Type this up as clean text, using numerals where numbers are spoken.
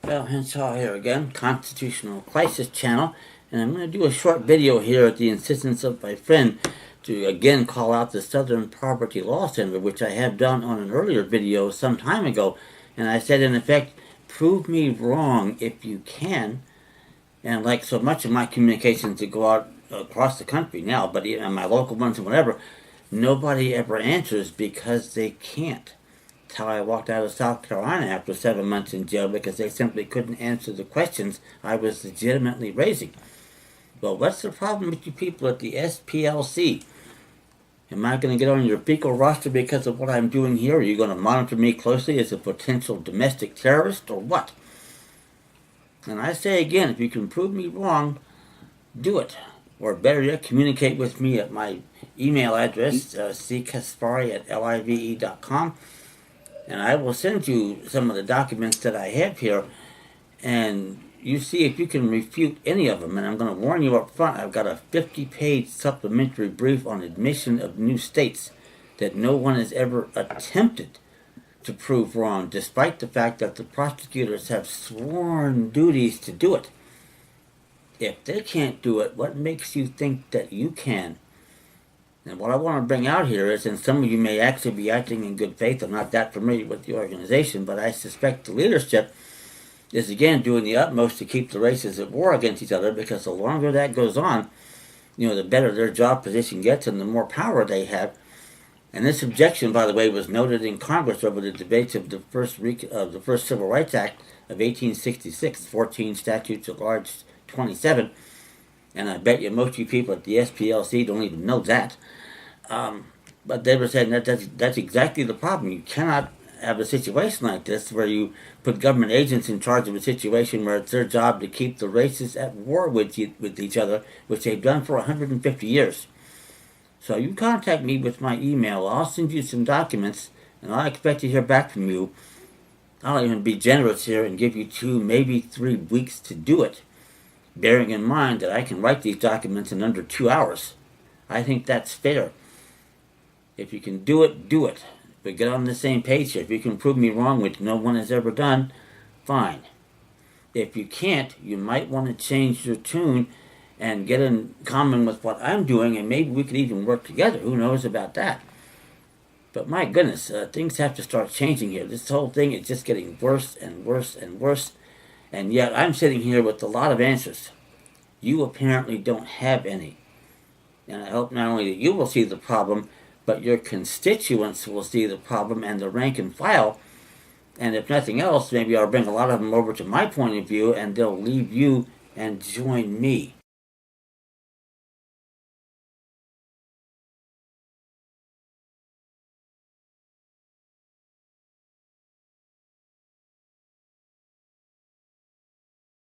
Well, Henshaw here again, Constitutional Crisis Channel, and I'm going to do a short video here at the insistence of my friend to again call out the Southern Poverty Law Center, which I have done on an earlier video some time ago, and I said in effect, prove me wrong if you can. And like so much of my communications that go out across the country now, but even my local ones and whatever, nobody ever answers because they can't. That's how I walked out of South Carolina after 7 months in jail, because they simply couldn't answer the questions I was legitimately raising. Well, what's the problem with you people at the SPLC? Am I going to get on your fecal roster because of what I'm doing here? Are you going to monitor me closely as a potential domestic terrorist or what? And I say again, if you can prove me wrong, do it. Or better yet, communicate with me at my email address, ckaspari@live.com. And I will send you some of the documents that I have here, and you see if you can refute any of them. And I'm going to warn you up front, I've got a 50-page supplementary brief on admission of new states that no one has ever attempted to prove wrong, despite the fact that the prosecutors have sworn duties to do it. If they can't do it, what makes you think that you can? And what I want to bring out here is, and some of you may actually be acting in good faith, I'm not that familiar with the organization, but I suspect the leadership is again doing the utmost to keep the races at war against each other, because the longer that goes on, the better their job position gets and the more power they have. And this objection, by the way, was noted in Congress over the debates of the first Civil Rights Act of 1866, 14 statutes at large, 27. And I bet you most of you people at the SPLC don't even know that. But they were saying that's exactly the problem. You cannot have a situation like this where you put government agents in charge of a situation where it's their job to keep the races at war with each other, which they've done for 150 years. So you contact me with my email. I'll send you some documents, and I expect to hear back from you. I'll even be generous here and give you 2, maybe 3 weeks to do it, bearing in mind that I can write these documents in under 2 hours. I think that's fair. If you can do it, do it. But get on the same page here. If you can prove me wrong, which no one has ever done, fine. If you can't, you might want to change your tune and get in common with what I'm doing, and maybe we could even work together. Who knows about that? But my goodness, things have to start changing here. This whole thing is just getting worse and worse and worse. And yet I'm sitting here with a lot of answers. You apparently don't have any. And I hope not only that you will see the problem, but your constituents will see the problem, and the rank and file. And if nothing else, maybe I'll bring a lot of them over to my point of view, and they'll leave you and join me.